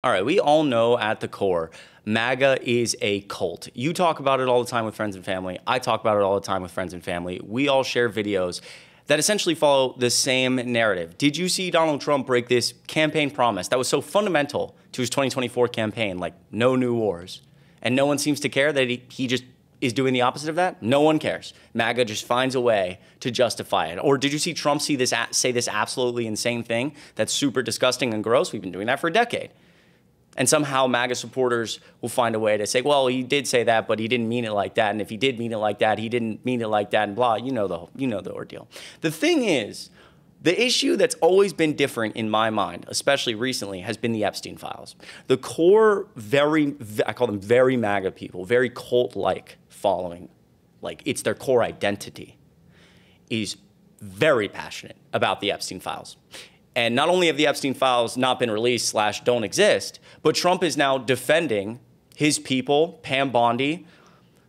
All right, we all know at the core, MAGA is a cult. You talk about it all the time with friends and family. I talk about it all the time with friends and family. We all share videos that essentially follow the same narrative. Did you see Donald Trump break this campaign promise that was so fundamental to his 2024 campaign, like no new wars? And no one seems to care that he just is doing the opposite of that? No one cares. MAGA just finds a way to justify it. Or did you see Trump say this absolutely insane thing that's super disgusting and gross? We've been doing that for a decade. And somehow MAGA supporters will find a way to say, well, he did say that, but he didn't mean it like that. And if he did mean it like that, he didn't mean it like that, and blah, you know the ordeal. The thing is, the issue that's always been different in my mind, especially recently, has been the Epstein files. The core, I call them very MAGA people, very cult-like following, like it's their core identity, is very passionate about the Epstein files. And not only have the Epstein files not been released / don't exist, but Trump is now defending his people, Pam Bondi,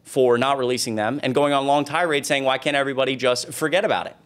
for not releasing them and going on long tirades saying, why can't everybody just forget about it?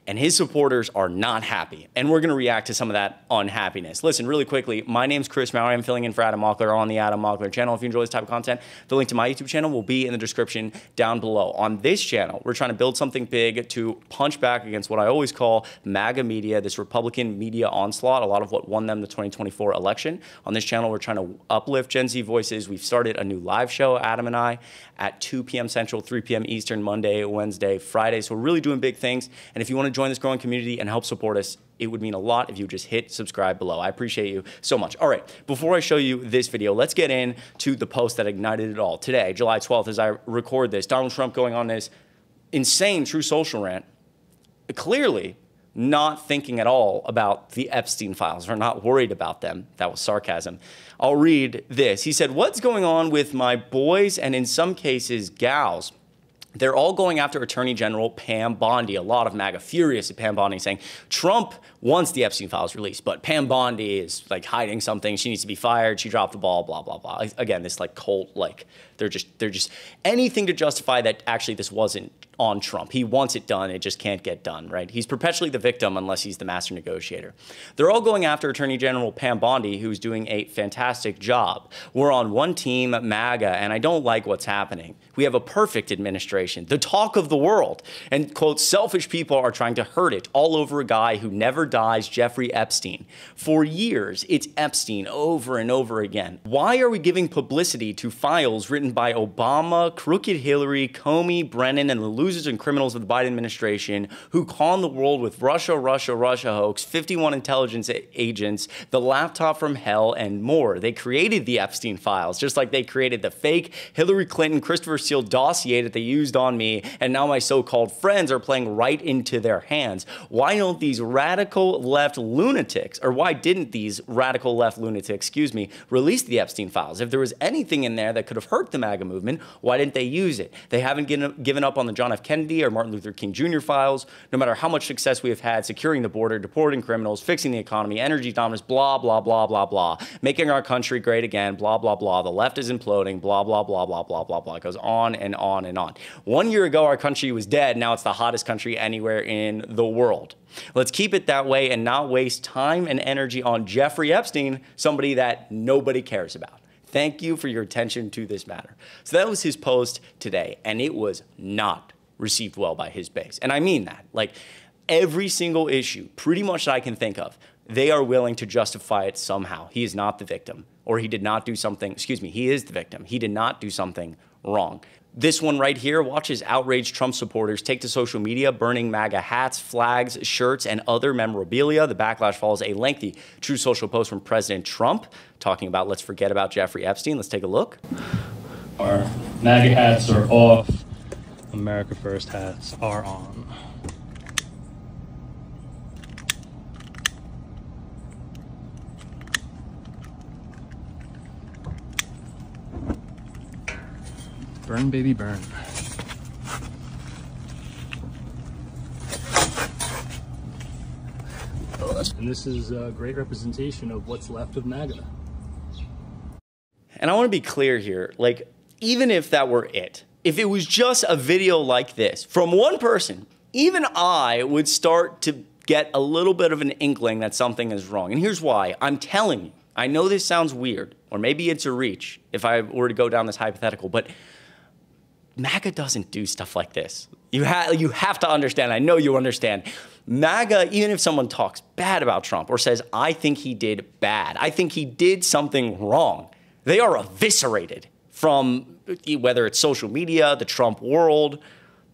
And his supporters are not happy. And we're going to react to some of that unhappiness. Listen, really quickly, my name's Chris Mowrey. I'm filling in for Adam Mockler on the Adam Mockler channel. If you enjoy this type of content, the link to my YouTube channel will be in the description down below. On this channel, we're trying to build something big to punch back against what I always call MAGA media, this Republican media onslaught, a lot of what won them the 2024 election. On this channel, we're trying to uplift Gen Z voices. We've started a new live show, Adam and I, at 2 p.m. Central, 3 p.m. Eastern, Monday, Wednesday, Friday. So we're really doing big things. And if you want to join this growing community and help support us, it would mean a lot if you just hit subscribe below. I appreciate you so much. All right, before I show you this video, let's get into the post that ignited it all. Today, July 12th, as I record this, Donald Trump going on this insane True Social rant, clearly not thinking at all about the Epstein files or not worried about them. That was sarcasm. I'll read this. He said, what's going on with my boys and in some cases gals? They're all going after Attorney General Pam Bondi. A lot of MAGA furious at Pam Bondi saying Trump wants the Epstein files released, but Pam Bondi is like hiding something. She needs to be fired. She dropped the ball, blah, blah, blah. Again, this like cult, like they're just anything to justify that actually this wasn't on Trump. He wants it done. It just can't get done, right? He's perpetually the victim unless he's the master negotiator. They're all going after Attorney General Pam Bondi, who's doing a fantastic job. We're on one team, MAGA, and I don't like what's happening. We have a perfect administration, the talk of the world, and, quote, selfish people are trying to hurt it all over a guy who never dies, Jeffrey Epstein. For years, it's Epstein over and over again. Why are we giving publicity to files written by Obama, crooked Hillary, Comey, Brennan, and the losers and criminals of the Biden administration who con the world with Russia hoax, 51 intelligence agents, the laptop from hell, and more? They created the Epstein files, just like they created the fake Hillary Clinton, Christopher Steele dossier that they used on me, and now my so-called friends are playing right into their hands. Why don't these radical left lunatics, or why didn't these radical left lunatics, release the Epstein files? If there was anything in there that could have hurt the MAGA movement, why didn't they use it? They haven't given up on the John F. Kennedy or Martin Luther King Jr. files, no matter how much success we have had securing the border, deporting criminals, fixing the economy, energy dominance, blah, blah, blah, blah, blah, making our country great again, blah, blah, blah. The left is imploding, blah, blah, blah, blah, blah, blah, blah. It goes on and on and on. 1 year ago, our country was dead. Now it's the hottest country anywhere in the world. Let's keep it that way and not waste time and energy on Jeffrey Epstein, somebody that nobody cares about. Thank you for your attention to this matter. So that was his post today, and it was not received well by his base. And I mean that. Like, every single issue, pretty much that I can think of, they are willing to justify it somehow. He is not the victim, or he did not do something, he is the victim. He did not do something wrong. This one right here, watch as outraged Trump supporters take to social media, burning MAGA hats, flags, shirts, and other memorabilia. The backlash follows a lengthy True Social post from President Trump talking about let's forget about Jeffrey Epstein. Let's take a look. Our MAGA hats are off. America First hats are on. Burn, baby, burn. And this is a great representation of what's left of MAGA. And I want to be clear here, like, even if that were it, if it was just a video like this from one person, even I would start to get a little bit of an inkling that something is wrong. And here's why. I'm telling you, I know this sounds weird, or maybe it's a reach if I were to go down this hypothetical, but MAGA doesn't do stuff like this. You have to understand. I know you understand. MAGA, even if someone talks bad about Trump or says, I think he did bad, I think he did something wrong, they are eviscerated from whether it's social media, the Trump world.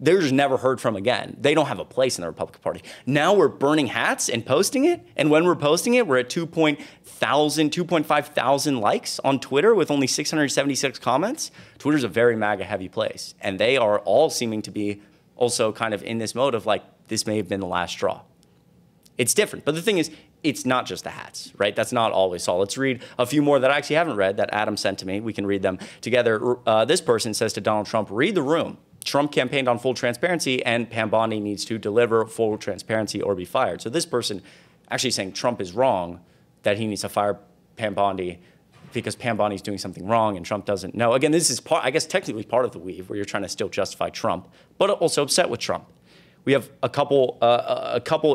They're just never heard from again. They don't have a place in the Republican Party. Now we're burning hats and posting it. And when we're posting it, we're at 2.5 thousand likes on Twitter with only 676 comments. Twitter's a very MAGA heavy place. And they are all seeming to be also kind of in this mode of like, this may have been the last straw. It's different. But the thing is, it's not just the hats, right? That's not all we saw. Let's read a few more that I actually haven't read that Adam sent to me. We can read them together. This person says to Donald Trump, read the room. Trump campaigned on full transparency, and Pam Bondi needs to deliver full transparency or be fired. So this person actually saying Trump is wrong, that he needs to fire Pam Bondi because Pam Bondi's doing something wrong and Trump doesn't know. Again, this is part, I guess technically part of the weave where you're trying to still justify Trump, but also upset with Trump. We have a couple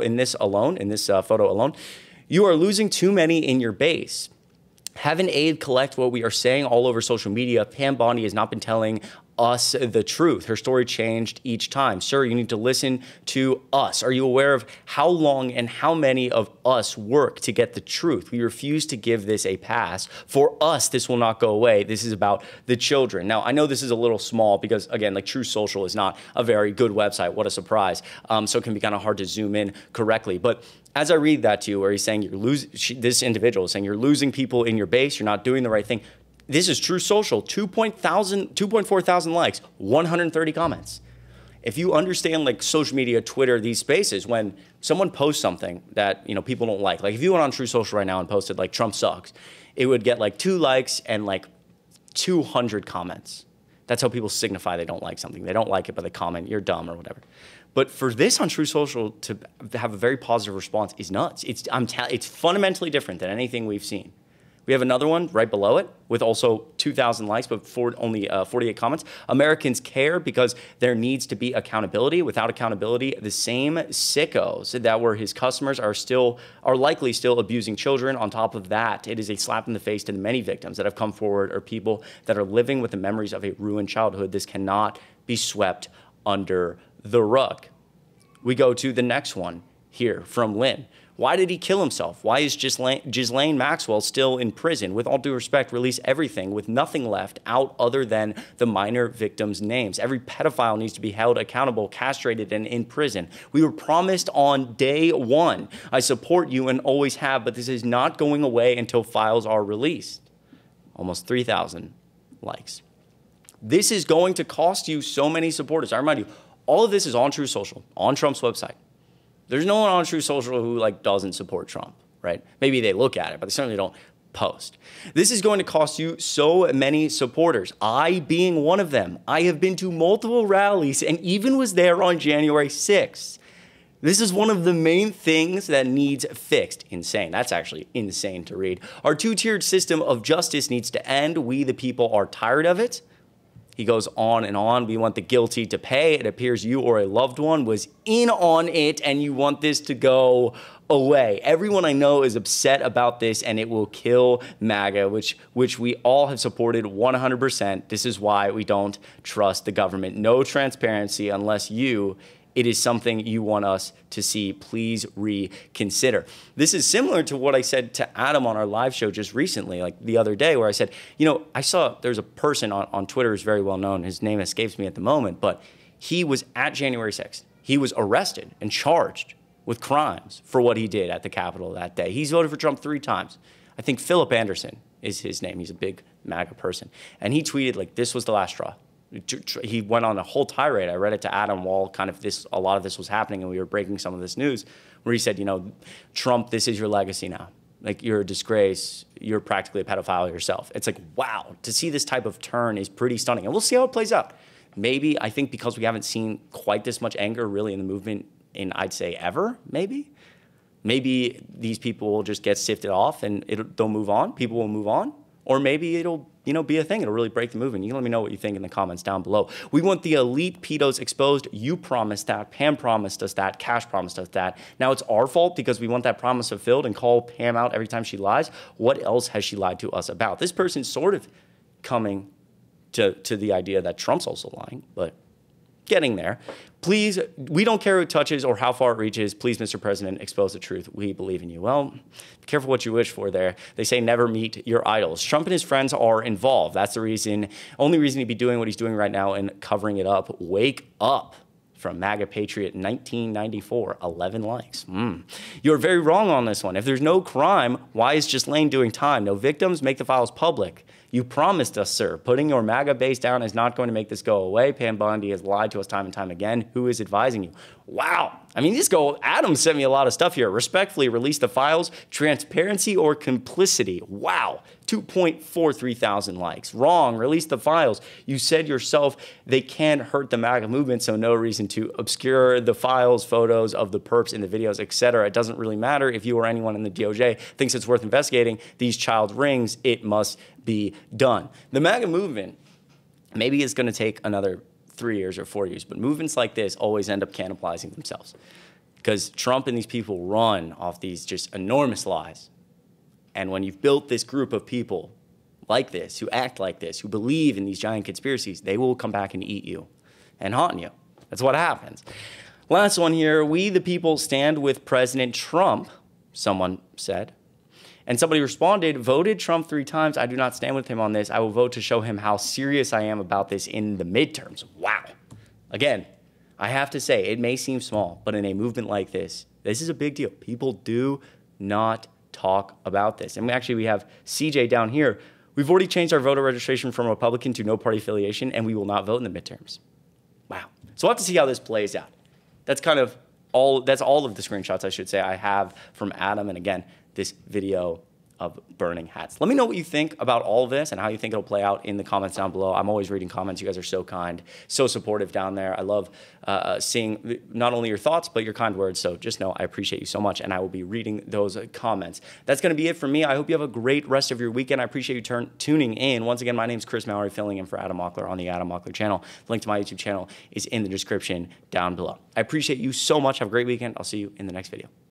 in this alone, in this photo alone. You are losing too many in your base. Have an aide collect what we are saying all over social media. Pam Bondi has not been telling us the truth. Her story changed each time. Sir, you need to listen to us. Are you aware of how long and how many of us work to get the truth? We refuse to give this a pass. For us, this will not go away. This is about the children. Now, I know this is a little small because, again, like True Social is not a very good website. What a surprise. So it can be kind of hard to zoom in correctly. But as I read that to you, where he's saying this individual is saying you're losing people in your base, you're not doing the right thing. This is True Social, 2.4 thousand likes, 130 comments. If you understand like social media, Twitter, these spaces, when someone posts something that people don't like if you went on True Social right now and posted like Trump sucks, it would get like 2 likes and like 200 comments. That's how people signify they don't like something. They don't like it, but they comment, you're dumb or whatever. But for this on True Social to have a very positive response is nuts. It's fundamentally different than anything we've seen. We have another one right below it with also 2,000 likes, but only 48 comments. Americans care because there needs to be accountability. Without accountability, the same sickos that were his customers are likely still abusing children. On top of that, it is a slap in the face to the many victims that have come forward or people that are living with the memories of a ruined childhood. This cannot be swept under the rug. We go to the next one here from Lynn. Why did he kill himself? Why is Ghislaine Maxwell still in prison? With all due respect, release everything with nothing left out other than the minor victims' names. Every pedophile needs to be held accountable, castrated, and in prison. We were promised on day one. I support you and always have, but this is not going away until files are released. Almost 3,000 likes. This is going to cost you so many supporters. I remind you, all of this is on True Social, on Trump's website. There's no one on True Social who doesn't support Trump, right? Maybe they look at it, but they certainly don't post. This is going to cost you so many supporters. I being one of them. I have been to multiple rallies and even was there on January 6th. This is one of the main things that needs fixed. Insane. That's actually insane to read. Our two-tiered system of justice needs to end. We, the people, are tired of it. He goes on and on. We want the guilty to pay. It appears you or a loved one was in on it and you want this to go away. Everyone I know is upset about this and it will kill MAGA, which we all have supported 100%. This is why we don't trust the government. No transparency unless it is something you want us to see. Please reconsider. This is similar to what I said to Adam on our live show just recently, like the other day, where I said, I saw there's a person on Twitter who's very well known. His name escapes me at the moment, but he was at January 6th. He was arrested and charged with crimes for what he did at the Capitol that day. He's voted for Trump 3 times. I think Philip Anderson is his name. He's a big MAGA person. And he tweeted this was the last straw. He went on a whole tirade. I read it to Adam while a lot of this was happening and we were breaking some of this news, where he said, Trump, this is your legacy now. You're a disgrace. You're practically a pedophile yourself. It's wow, to see this type of turn is pretty stunning. And we'll see how it plays out. Maybe, I think because we haven't seen quite this much anger really in the movement in, I'd say, ever, maybe. Maybe these people will just get sifted off and they'll move on. People will move on. Or maybe it'll, be a thing. It'll really break the movement. You can let me know what you think in the comments down below. We want the elite pedos exposed. You promised that. Pam promised us that. Cash promised us that. Now it's our fault because we want that promise fulfilled and call Pam out every time she lies. What else has she lied to us about? This person's sort of coming to the idea that Trump's also lying, but getting there. Please, we don't care who it touches or how far it reaches. Please, Mr. President, expose the truth. We believe in you. Well, be careful what you wish for there. They say never meet your idols. Trump and his friends are involved. That's the reason, only reason he'd be doing what he's doing right now and covering it up. Wake up. From MAGA Patriot 1994, 11 likes. You're very wrong on this one. If there's no crime, why is Ghislaine doing time? No victims, make the files public. You promised us, sir. Putting your MAGA base down is not going to make this go away. Pam Bondi has lied to us time and time again. Who is advising you? Wow. I mean, Adam sent me a lot of stuff here. Respectfully, release the files. Transparency or complicity? Wow. 2.43 thousand likes. Wrong. Release the files. You said yourself they can't hurt the MAGA movement, so no reason to obscure the files, photos of the perps in the videos, etc. It doesn't really matter if you or anyone in the DOJ thinks it's worth investigating these child rings. It must be done. The MAGA movement, maybe it's going to take another 3 years or 4 years, but movements like this always end up cannibalizing themselves because Trump and these people run off these just enormous lies. And when you've built this group of people like this, who act like this, who believe in these giant conspiracies, they will come back and eat you and haunt you. That's what happens. Last one here. We, the people, stand with President Trump, someone said. And somebody responded, voted Trump 3 times. I do not stand with him on this. I will vote to show him how serious I am about this in the midterms. Wow. Again, I have to say, it may seem small, but in a movement like this, this is a big deal. People do not talk about this. And we have CJ down here. We've already changed our voter registration from Republican to no party affiliation, and we will not vote in the midterms. Wow. So we'll have to see how this plays out. That's all of the screenshots, I should say, I have from Adam. And again, this video of burning hats. Let me know what you think about all of this and how you think it'll play out in the comments down below. I'm always reading comments. You guys are so kind, so supportive down there. I love seeing not only your thoughts, but your kind words. So just know I appreciate you so much, and I will be reading those comments. That's going to be it for me. I hope you have a great rest of your weekend. I appreciate you tuning in. Once again, my name is Chris Mowrey, filling in for Adam Mockler on the Adam Mockler channel. The link to my YouTube channel is in the description down below. I appreciate you so much. Have a great weekend. I'll see you in the next video.